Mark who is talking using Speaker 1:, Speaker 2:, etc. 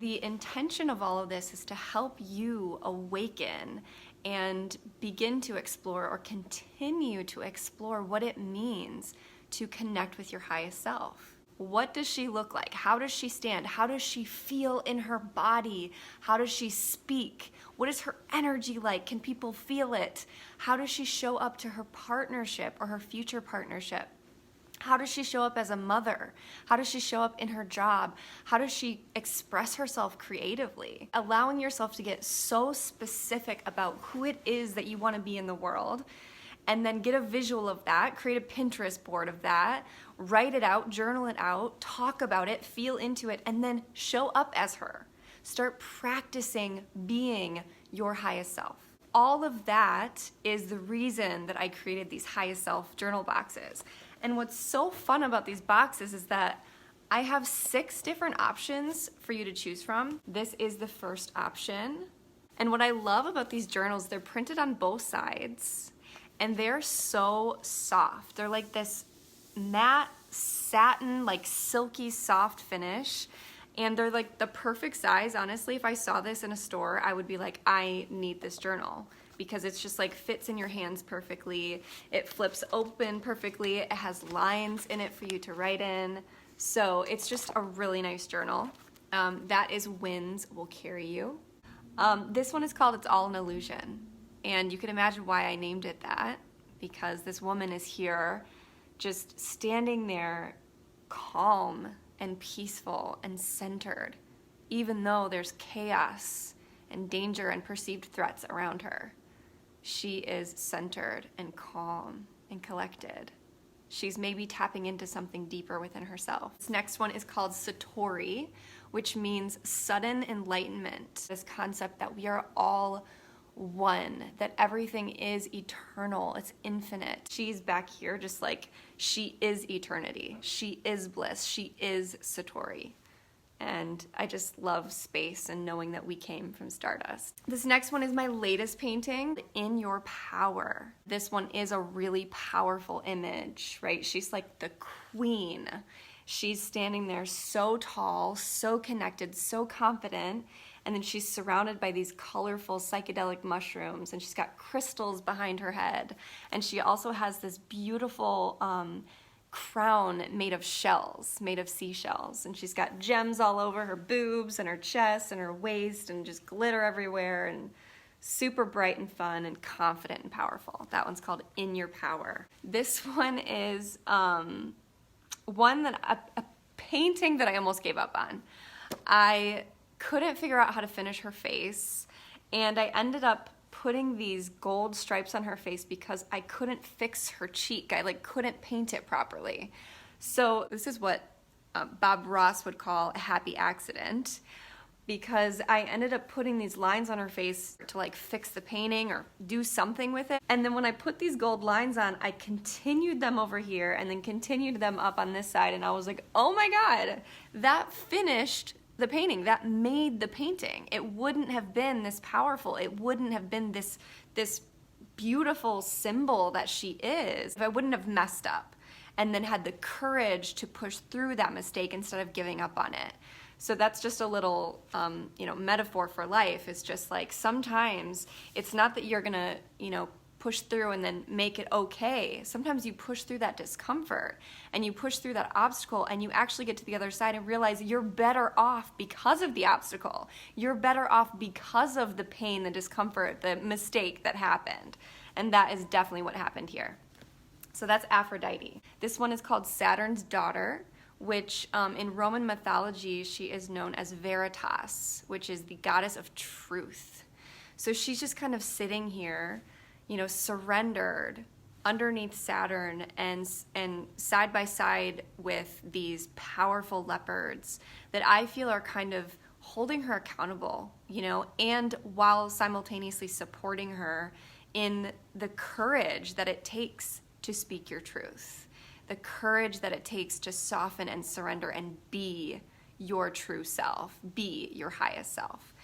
Speaker 1: The intention of all of this is to help you awaken and begin to explore or continue to explore what it means to connect with your highest self. What does she look like? How does she stand? How does she feel in her body? How does she speak? What is her energy like? Can people feel it? How does she show up to her partnership or her future partnership? How does she show up as a mother? How does she show up in her job? How does she express herself creatively? Allowing yourself to get so specific about who it is that you want to be in the world, and then get a visual of that, create a Pinterest board of that, write it out, journal it out, talk about it, feel into it, and then show up as her. Start practicing being your highest self. All of that is the reason that I created these highest self journal boxes. And what's so fun about these boxes is that I have 6 different options for you to choose from. This is the first option. And what I love about these journals, they're printed on both sides and they're so soft. They're like this matte satin, like silky soft finish. And they're like the perfect size. Honestly, if I saw this in a store, I would be like, I need this journal, because it's just like fits in your hands perfectly. It flips open perfectly. It has lines in it for you to write in. So it's just a really nice journal. That is Winds Will Carry You. This one is called It's All an Illusion. And you can imagine why I named it that, because this woman is here just standing there calm and peaceful and centered, even though there's chaos and danger and perceived threats around her. She is centered and calm and collected. She's maybe tapping into something deeper within herself. This next one is called Satori, which means sudden enlightenment. This concept that we are all one, that everything is eternal, it's infinite. She's back here just like she is eternity. She is bliss. She is Satori. And I just love space and knowing that we came from stardust. This next one is my latest painting, In Your Power. This one is a really powerful image, right? She's like the queen. She's standing there so tall, so connected, so confident, and then she's surrounded by these colorful psychedelic mushrooms, and she's got crystals behind her head, and she also has this beautiful crown made of shells, made of seashells, and she's got gems all over her boobs and her chest and her waist and just glitter everywhere, and super bright and fun and confident and powerful. That one's called In Your Power. This one is a painting that I almost gave up on. I couldn't figure out how to finish her face, and I ended up putting these gold stripes on her face because I couldn't fix her cheek. I couldn't paint it properly. So this is what Bob Ross would call a happy accident, because I ended up putting these lines on her face to fix the painting or do something with it. And then when I put these gold lines on, I continued them over here and then continued them up on this side, and I was like, oh my God, that finished the painting. That made the painting. It wouldn't have been this powerful. It wouldn't have been this beautiful symbol that she is if I wouldn't have messed up and then had the courage to push through that mistake instead of giving up on it. So that's just a little metaphor for life. It's just like sometimes it's not that you're gonna push through and then make it okay. Sometimes you push through that discomfort and you push through that obstacle and you actually get to the other side and realize you're better off because of the obstacle. You're better off because of the pain, the discomfort, the mistake that happened. And that is definitely what happened here. So that's Aphrodite. This one is called Saturn's daughter, which in Roman mythology, she is known as Veritas, which is the goddess of truth. So she's just kind of sitting here, surrendered underneath Saturn and side by side with these powerful leopards that I feel are kind of holding her accountable, and while simultaneously supporting her in the courage that it takes to speak your truth, the courage that it takes to soften and surrender and be your true self, be your highest self.